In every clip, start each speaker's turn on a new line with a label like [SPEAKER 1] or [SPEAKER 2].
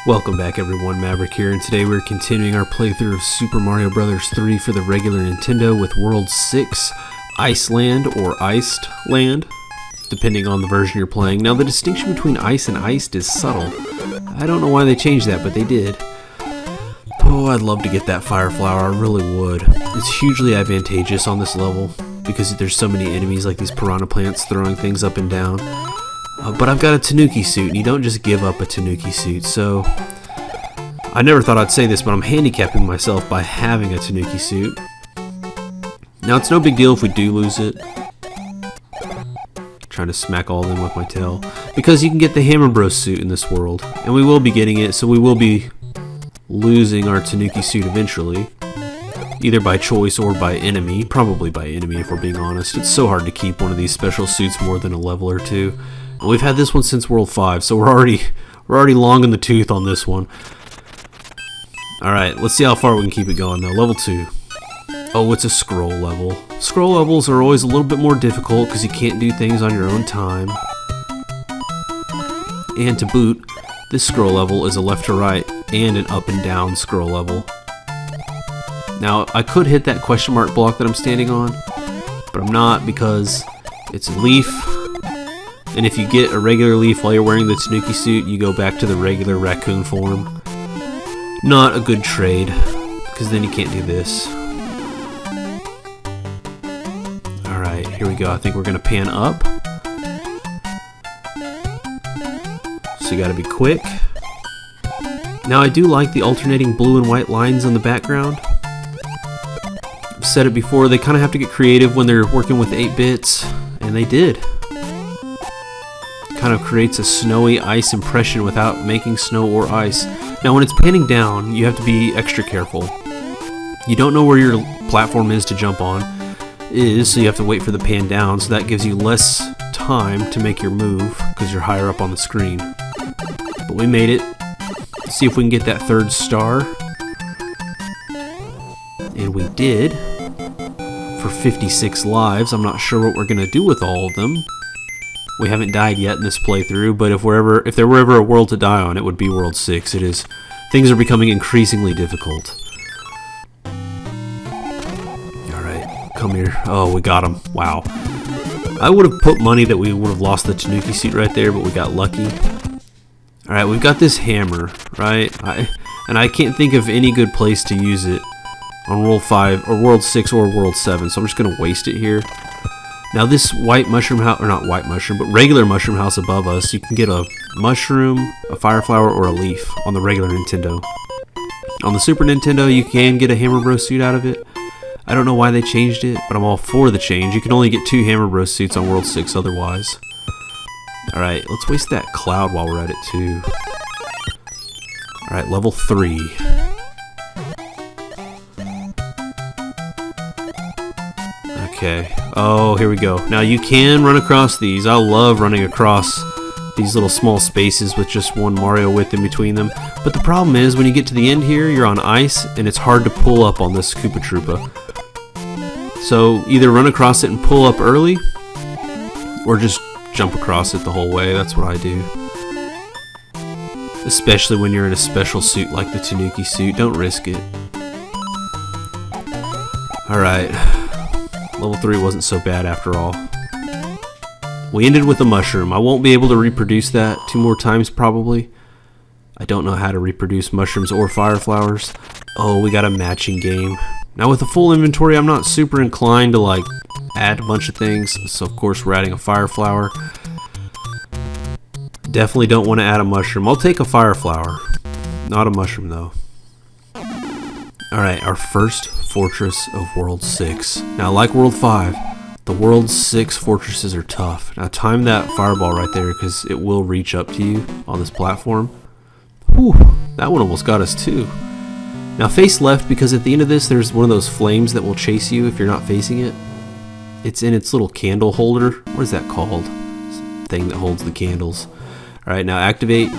[SPEAKER 1] Welcome back everyone, Maverick here, and today we're continuing our playthrough of Super Mario Bros. 3 for the regular Nintendo with World 6, Iceland or Iced Land, depending on the version you're playing. Now the distinction between ice and iced is subtle. I don't know why they changed that, but they did. Oh, I'd love to get that fire flower, I really would. It's hugely advantageous on this level, because there's so many enemies like these piranha plants throwing things up and down. But I've got a Tanuki suit, and you don't just give up a Tanuki suit, so I never thought I'd say this, but I'm handicapping myself by having a Tanuki suit. Now, it's no big deal if we do lose it. Trying to smack all of them with my tail. Because you can get the Hammer Bros suit in this world, and we will be getting it, so we will be losing our Tanuki suit eventually. Either by choice or by enemy. Probably by enemy, if we're being honest. It's so hard to keep one of these special suits more than a level or two. And we've had this one since World 5, so we're already long in the tooth on this one. Alright, let's see how far we can keep it going though. Level 2. Oh, it's a scroll level. Scroll levels are always a little bit more difficult because you can't do things on your own time. And to boot, this scroll level is a left to right and an up and down scroll level. Now, I could hit that question mark block that I'm standing on, but I'm not because it's a leaf. And if you get a regular leaf while you're wearing the Tanuki suit, you go back to the regular raccoon form. Not a good trade, because then you can't do this. Alright, here we go. I think we're going to pan up. So you got to be quick. Now I do like the alternating blue and white lines on the background. I've said it before, they kind of have to get creative when they're working with 8 bits, and they did. Kind of creates a snowy ice impression without making snow or ice. Now when it's panning down, you have to be extra careful. You don't know where your platform is to jump on, so you have to wait for the pan down, so that gives you less time to make your move because you're higher up on the screen. But we made it. Let's see if we can get that 3rd star. And we did. For 56 lives. I'm not sure what we're going to do with all of them. We haven't died yet in this playthrough, but if there were ever a world to die on, it would be World 6. It is. Things are becoming increasingly difficult. Alright, come here. Oh, we got him. Wow. I would have put money that we would have lost the Tanuki suit right there, but we got lucky. Alright, we've got this hammer, right? And I can't think of any good place to use it on World 5, or World 6, or World 7, so I'm just going to waste it here. Now this white mushroom house, or not white mushroom, but regular mushroom house above us, you can get a mushroom, a fire flower, or a leaf on the regular Nintendo. On the Super Nintendo, you can get a Hammer Bros suit out of it. I don't know why they changed it, but I'm all for the change. You can only get 2 Hammer Bros suits on World 6 otherwise. Alright, let's waste that cloud while we're at it too. Alright, level 3. Okay. Oh, here we go. Now you can run across these. I love running across these little small spaces with just one Mario width in between them. But the problem is when you get to the end here, you're on ice and it's hard to pull up on this Koopa Troopa. So either run across it and pull up early, or just jump across it the whole way. That's what I do. Especially when you're in a special suit like the Tanuki suit. Don't risk it. Alright. Level 3 wasn't so bad after all. We ended with a mushroom. I won't be able to reproduce that 2 more times probably. I don't know how to reproduce mushrooms or fire flowers. Oh, we got a matching game. Now with a full inventory, I'm not super inclined to like add a bunch of things. So of course we're adding a fire flower. Definitely don't want to add a mushroom. I'll take a fire flower. Not a mushroom though. Alright, our first fortress of World 6. Now, like World 5, the World 6 fortresses are tough. Now, time that fireball right there, because it will reach up to you on this platform. Whew, that one almost got us too. Now, face left, because at the end of this, there's one of those flames that will chase you if you're not facing it. It's in its little candle holder. What is that called? Thing that holds the candles. Alright, now activate.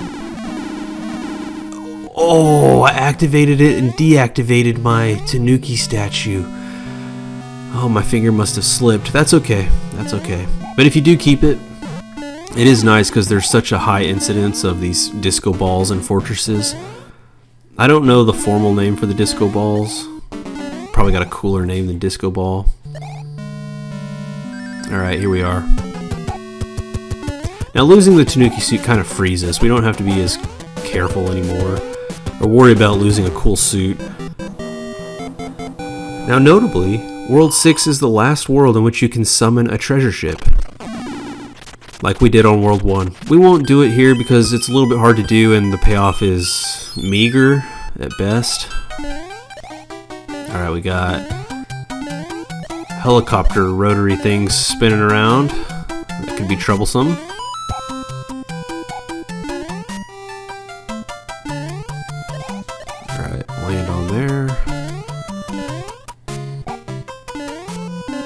[SPEAKER 1] Oh, I activated it and deactivated my Tanuki statue. Oh, my finger must have slipped. That's okay. That's okay. But if you do keep it, It is nice because there's such a high incidence of these disco balls in fortresses. I don't know the formal name for the disco balls. Probably got a cooler name than disco ball. Alright, here we are. Now losing the Tanuki suit kind of frees us. We don't have to be as careful anymore or worry about losing a cool suit. Now notably, World 6 is the last world in which you can summon a treasure ship, like we did on World 1. We won't do it here because it's a little bit hard to do and the payoff is meager at best. Alright, we got helicopter rotary things spinning around. That could be troublesome. Alright, land on there.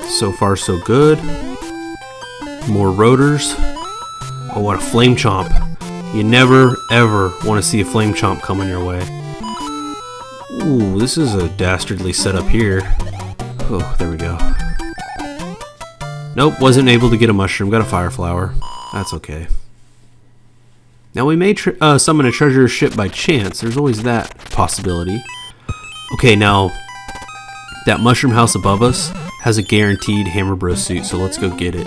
[SPEAKER 1] So far so good. More rotors. Oh, what a flame chomp. You never ever want to see a flame chomp coming your way. Ooh, this is a dastardly setup here. Oh, there we go. Nope, wasn't able to get a mushroom. Got a fire flower. That's okay. Now we may summon a treasure ship by chance. There's always that possibility. Okay, now that mushroom house above us has a guaranteed Hammer Bros suit, so let's go get it.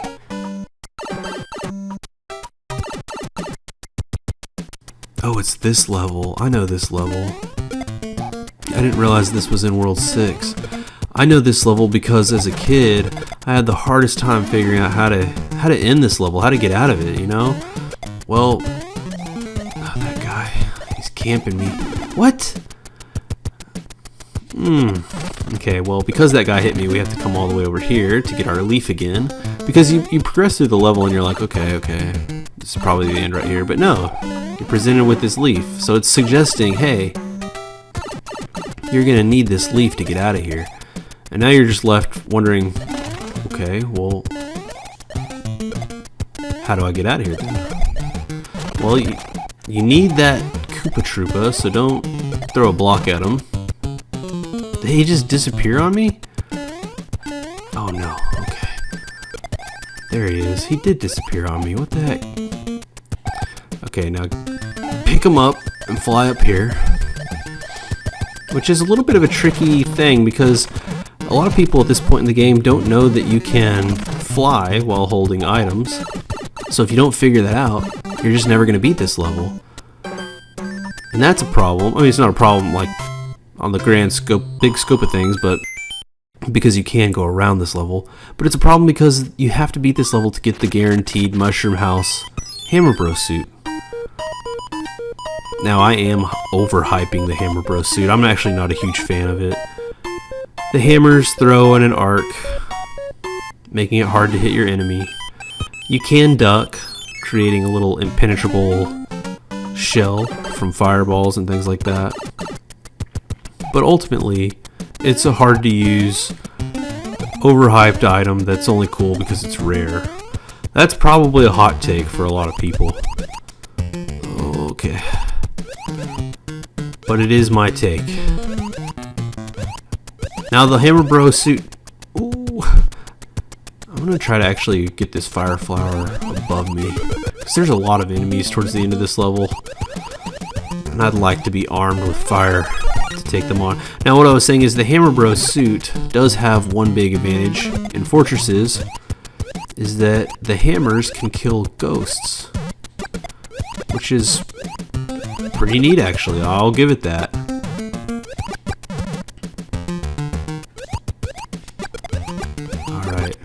[SPEAKER 1] Oh, it's this level. I know this level. I didn't realize this was in World 6. I know this level because as a kid, I had the hardest time figuring out how to end this level, how to get out of it, you know? Well, oh, that guy, he's camping me. What? Okay, well, because that guy hit me, we have to come all the way over here to get our leaf again. Because you progress through the level and you're like, okay, this is probably the end right here. But no, you're presented with this leaf. So it's suggesting, hey, you're gonna need this leaf to get out of here. And now you're just left wondering, okay, well, how do I get out of here then? Well, you need that Koopa Troopa, so don't throw a block at him. Did he just disappear on me? Oh no, okay. There he is. He did disappear on me. What the heck? Okay, now pick him up and fly up here. Which is a little bit of a tricky thing because a lot of people at this point in the game don't know that you can fly while holding items. So if you don't figure that out, you're just never going to beat this level. And that's a problem. I mean, it's not a problem like on the grand scope, big scope of things, but because you can go around this level. But it's a problem because you have to beat this level to get the guaranteed Mushroom House Hammer Bros suit. Now I am overhyping the Hammer Bros suit. I'm actually not a huge fan of it. The hammers throw in an arc, making it hard to hit your enemy. You can duck, creating a little impenetrable shell from fireballs and things like that. But ultimately, it's a hard to use, overhyped item that's only cool because it's rare. That's probably a hot take for a lot of people. Okay. But it is my take. Now the Hammer Bros suit. Ooh. I'm gonna try to actually get this fire flower above me, because there's a lot of enemies towards the end of this level. And I'd like to be armed with fire to take them on. Now what I was saying is the Hammer Bros suit does have one big advantage in fortresses, is that the hammers can kill ghosts. Which is pretty neat actually, I'll give it that. Alright,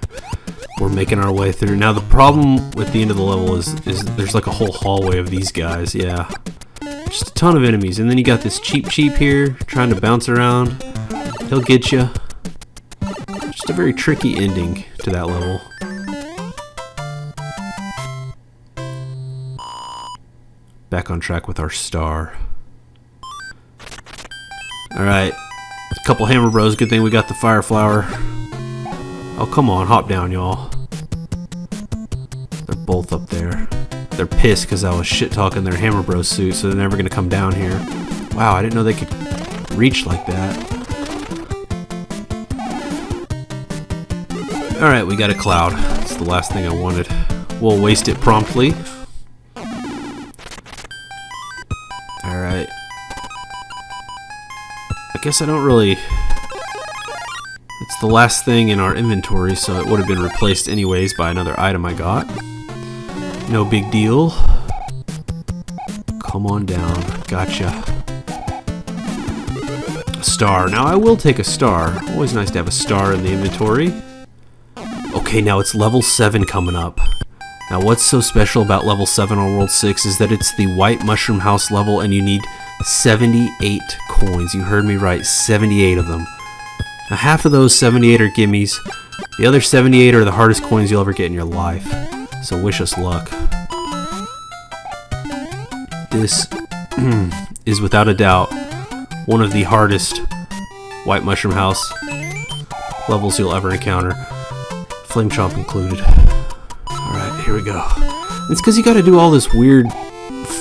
[SPEAKER 1] we're making our way through. Now the problem with the end of the level is there's like a whole hallway of these guys, yeah. Just a ton of enemies, and then you got this Cheep here trying to bounce around. He'll get you. Just a very tricky ending to that level. Back on track with our star. Alright, a couple Hammer Bros. Good thing we got the fire flower. Oh, come on, hop down, y'all. They're both up there. They're pissed because I was shit-talking their Hammer Bros suit, so they're never going to come down here. Wow, I didn't know they could reach like that. Alright, we got a cloud. That's the last thing I wanted. we'll waste it promptly. Alright. I guess I don't really... It's the last thing in our inventory, so it would have been replaced anyways by another item I got. No big deal. Come on down. Gotcha. A star. Now I will take a star. Always nice to have a star in the inventory. Okay, now it's level 7 coming up. Now what's so special about level 7 on World 6 is that it's the White Mushroom House level and you need 78 coins. You heard me right, 78 of them. Now half of those 78 are gimmies. The other 78 are the hardest coins you'll ever get in your life. So wish us luck. This is without a doubt one of the hardest White Mushroom House levels you'll ever encounter. Flame Chomp included. Alright, here we go. It's because you gotta do all this weird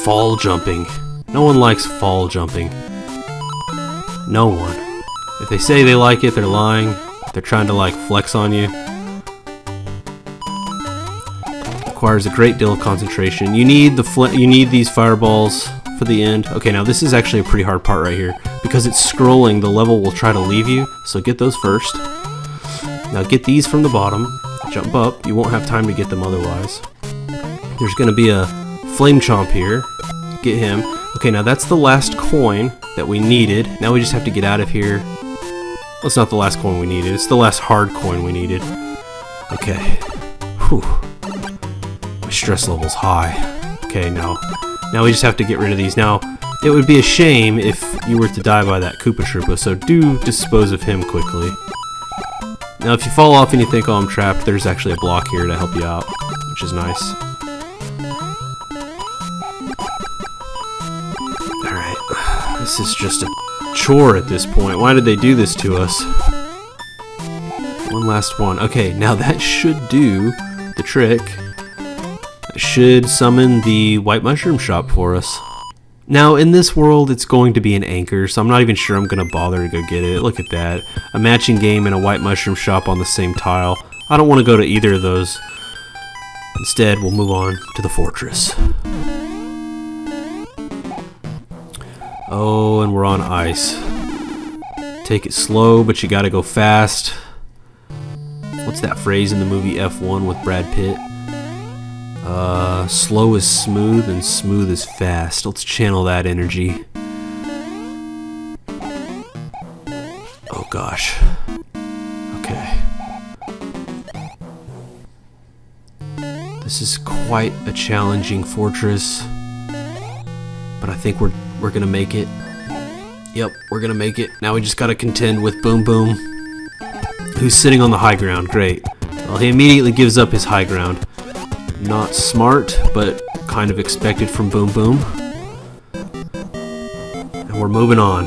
[SPEAKER 1] fall jumping. No one likes fall jumping. No one. If they say they like it, they're lying. They're trying to like flex on you. Requires a great deal of concentration. You need these fireballs for the end. Okay, now this is actually a pretty hard part right here. Because it's scrolling, the level will try to leave you. So get those first. Now get these from the bottom. Jump up. You won't have time to get them otherwise. There's going to be a Flame Chomp here. Get him. Okay, now that's the last coin that we needed. Now we just have to get out of here. Well, it's not the last coin we needed. It's the last hard coin we needed. Okay. Whew. My stress level's high. Okay, now we just have to get rid of these. Now, it would be a shame if you were to die by that Koopa Troopa, so do dispose of him quickly. Now, if you fall off and you think, oh, I'm trapped, there's actually a block here to help you out, which is nice. Alright, this is just a chore at this point. Why did they do this to us? One last one. Okay, now that should do the trick. That should summon the White Mushroom Shop for us. Now, in this world, it's going to be an anchor, so I'm not even sure I'm going to bother to go get it. Look at that. A matching game and a White Mushroom Shop on the same tile. I don't want to go to either of those. Instead, we'll move on to the fortress. Oh, and we're on ice. Take it slow, but you gotta go fast. What's that phrase in the movie F1 with Brad Pitt? Slow is smooth and smooth is fast. Let's channel that energy. Oh gosh. Okay. This is quite a challenging fortress, but I think we're gonna make it. Yep, we're gonna make it. Now we just gotta contend with Boom Boom, who's sitting on the high ground. Great. Well, he immediately gives up his high ground. Not smart, but kind of expected from Boom Boom. And we're moving on.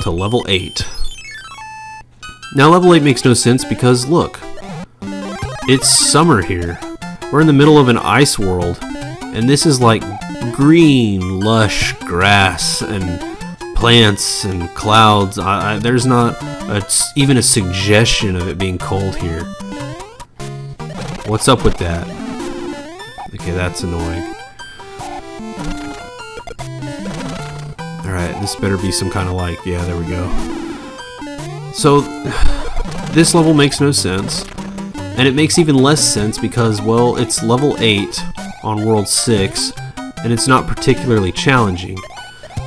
[SPEAKER 1] To level 8. Now level 8 makes no sense because look, it's summer here. We're in the middle of an ice world, and this is like green, lush grass and plants and clouds. There's not even a suggestion of it being cold here. What's up with that? Okay, that's annoying. Alright, this better be some kind of like, yeah, there we go. So, this level makes no sense. And it makes even less sense because, well, it's level 8 on World 6, and it's not particularly challenging.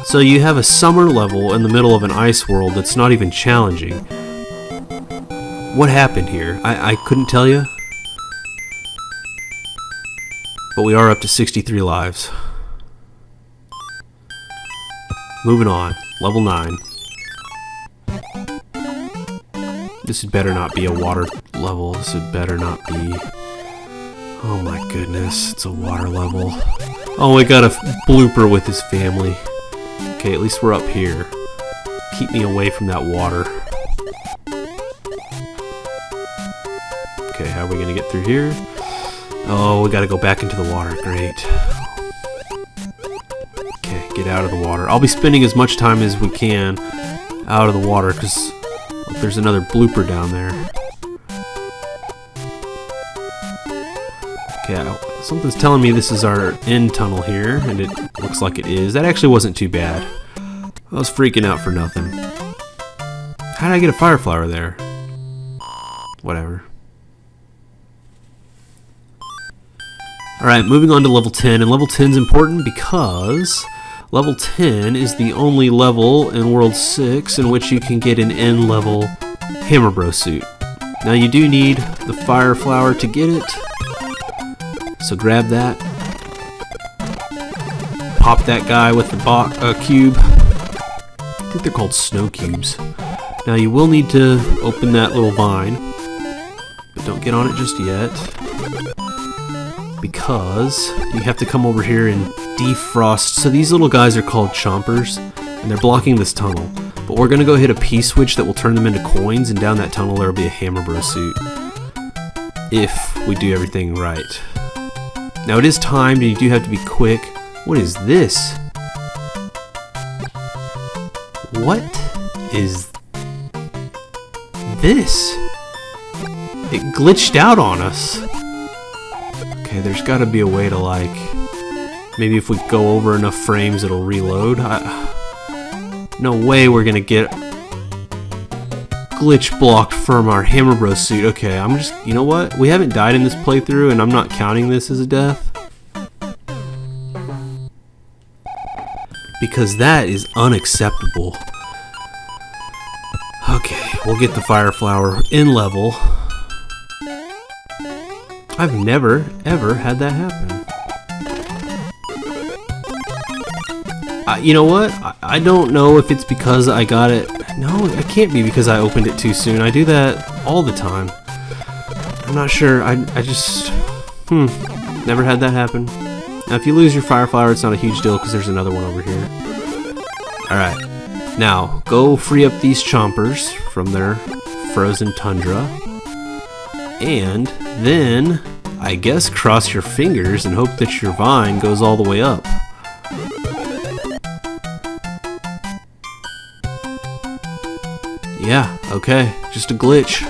[SPEAKER 1] So you have a summer level in the middle of an ice world that's not even challenging. What happened here? I couldn't tell you. But we are up to 63 lives. Moving on. Level 9. This had better not be a water level. This had better not be... Oh my goodness, it's a water level. Oh, we got a blooper with his family. Okay, at least we're up here. Keep me away from that water. Okay, how are we gonna get through here? Oh, we gotta go back into the water. Great. Okay, get out of the water. I'll be spending as much time as we can out of the water, because Look, there's another blooper down there. Okay, something's telling me this is our end tunnel here, and it looks like it is. That actually wasn't too bad. I was freaking out for nothing. How did I get a fire flower there? Whatever. Alright, moving on to level 10, and level 10 is important because level 10 is the only level in World 6 in which you can get an end level Hammer Bro suit. Now you do need the fire flower to get it, so grab that. Pop that guy with the cube. I think they're called snow cubes. Now you will need to open that little vine, but don't get on it just yet, because you have to come over here and defrost. So these little guys are called chompers, and they're blocking this tunnel. But we're going to go hit a P-switch that will turn them into coins, and down that tunnel there will be a Hammer Bro suit, if we do everything right. Now it is timed, and you do have to be quick. What is this? What is this? It glitched out on us. Okay, there's got to be a way to, like, maybe if we go over enough frames it'll reload. No way we're gonna get glitch blocked from our Hammer Bro suit. Okay, I'm just, you know what? We haven't died in this playthrough, and I'm not counting this as a death, because that is unacceptable. Okay, we'll get the fire flower in level. I've never, ever had that happen. You know what? I don't know if it's because I got it. No, it can't be because I opened it too soon. I do that all the time. I'm not sure. I just... Never had that happen. Now, if you lose your fire flower, it's not a huge deal because there's another one over here. Alright. Now, go free up these chompers from their frozen tundra. And then, I guess, cross your fingers and hope that your vine goes all the way up. Yeah, okay, just a glitch.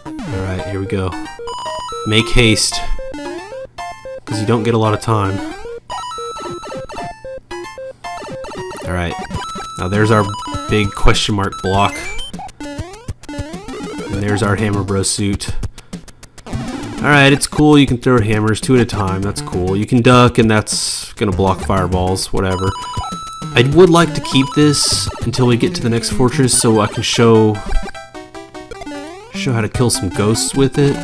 [SPEAKER 1] Alright, here we go. Make haste, because you don't get a lot of time. Alright, now there's our big question mark block. And there's our Hammer Bro suit. Alright, it's cool, you can throw hammers 2 at a time, that's cool. You can duck, and that's gonna block fireballs, whatever. I would like to keep this until we get to the next fortress so I can show how to kill some ghosts with it.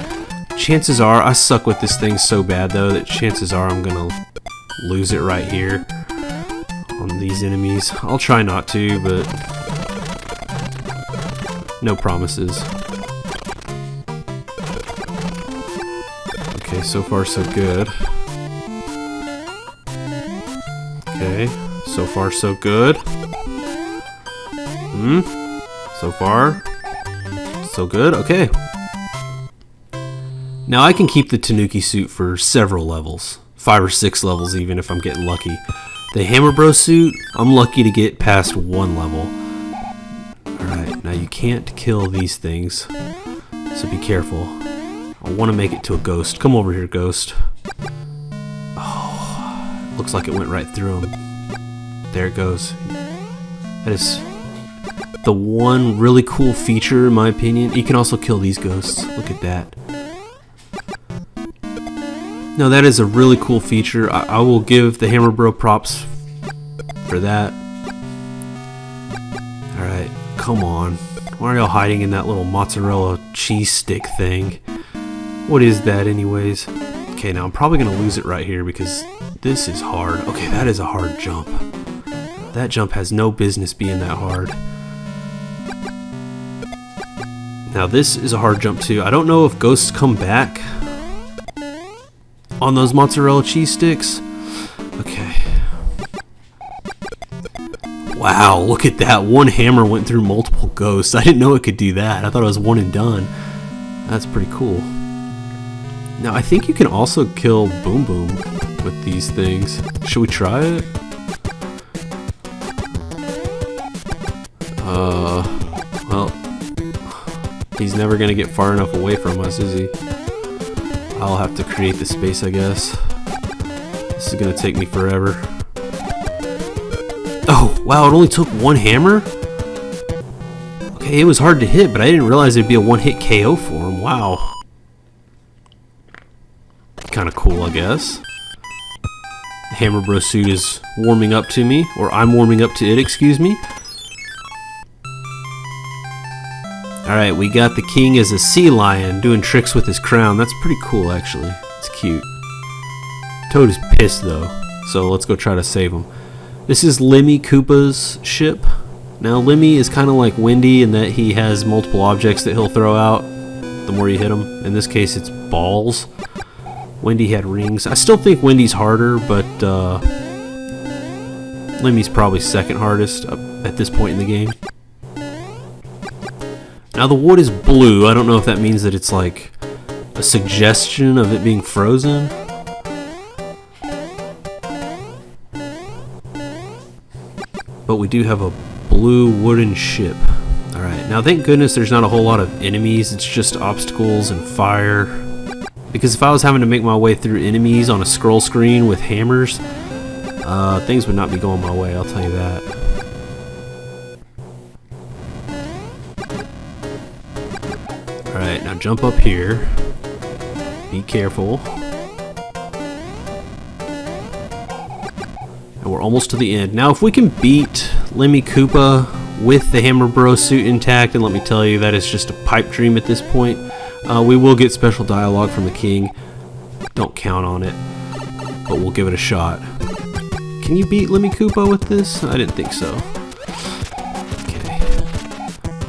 [SPEAKER 1] Chances are, I suck with this thing so bad though that chances are I'm gonna lose it right here on these enemies. I'll try not to, but no promises. Okay, so far so good. Okay. So far, so good. So far, so good. Okay. Now I can keep the Tanuki suit for several levels. 5 or 6 levels even if I'm getting lucky. The Hammer Bro suit, I'm lucky to get past 1 level. Alright, now you can't kill these things, so be careful. I want to make it to a ghost. Come over here, ghost. Oh, looks like it went right through him. There it goes. That is the one really cool feature in my opinion. You can also kill these ghosts. Look at that. No, that is a really cool feature. I will give the Hammer Bro props for that. Alright, come on. Why are y'all hiding in that little mozzarella cheese stick thing? What is that anyways? Okay, now I'm probably going to lose it right here because this is hard. Okay, that is a hard jump. That jump has no business being that hard. Now this is a hard jump too. I don't know if ghosts come back on those mozzarella cheese sticks. Okay. Wow, look at that. One hammer went through multiple ghosts. I didn't know it could do that. I thought it was one and done. That's pretty cool. Now I think you can also kill Boom Boom with these things. Should we try it? Well, he's never gonna get far enough away from us, is he? I'll have to create the space, I guess. This is gonna take me forever. Oh, wow, it only took one hammer? Okay, it was hard to hit, but I didn't realize it'd be a one-hit KO for him. Wow. Kinda cool, I guess. The Hammer Bro suit is warming up to me, or I'm warming up to it, excuse me. Alright, we got the king as a sea lion doing tricks with his crown. That's pretty cool, actually. It's cute. Toad is pissed, though, so let's go try to save him. This is Lemmy Koopa's ship. Now, Lemmy is kind of like Wendy in that he has multiple objects that he'll throw out the more you hit him. In this case, it's balls. Wendy had rings. I still think Wendy's harder, but Lemmy's probably second hardest at this point in the game. Now the wood is blue. I don't know if that means that it's like a suggestion of it being frozen. But we do have a blue wooden ship. Alright, now thank goodness there's not a whole lot of enemies. It's just obstacles and fire. Because if I was having to make my way through enemies on a scroll screen with hammers, things would not be going my way, I'll tell you that. Alright, now jump up here. Be careful. And we're almost to the end. Now if we can beat Lemmy Koopa with the Hammer Bro suit intact, and let me tell you, that is just a pipe dream at this point. We will get special dialogue from the king. Don't count on it, but we'll give it a shot. Can you beat Lemmy Koopa with this? I didn't think so. Okay.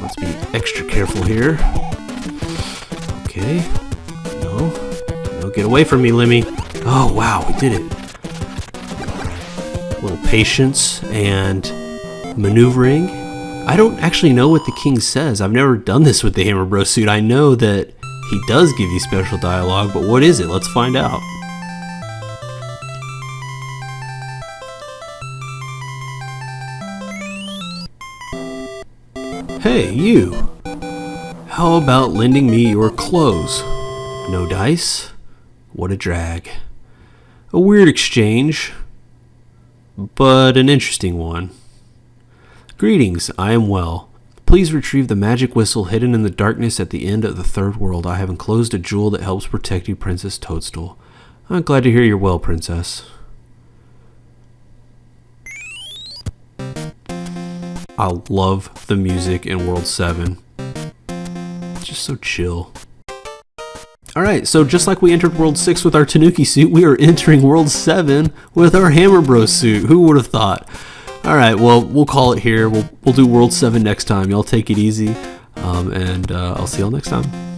[SPEAKER 1] Let's be extra careful here. Okay. No, get away from me, Lemmy. Oh, wow, we did it. A little patience and maneuvering. I don't actually know what the king says. I've never done this with the Hammer Bro suit. I know that he does give you special dialogue, but what is it? Let's find out. Hey, you! How about lending me your clothes? No dice? What a drag. A weird exchange, but an interesting one. Greetings, I am well. Please retrieve the magic whistle hidden in the darkness at the end of the third world. I have enclosed a jewel that helps protect you, Princess Toadstool. I'm glad to hear you're well, Princess. I love the music in World 7. It's just so chill. Alright, so just like we entered World 6 with our Tanuki suit, we are entering World 7 with our Hammer Bro suit. Who would have thought? Alright, well, we'll call it here. We'll do World 7 next time. Y'all take it easy, and I'll see y'all next time.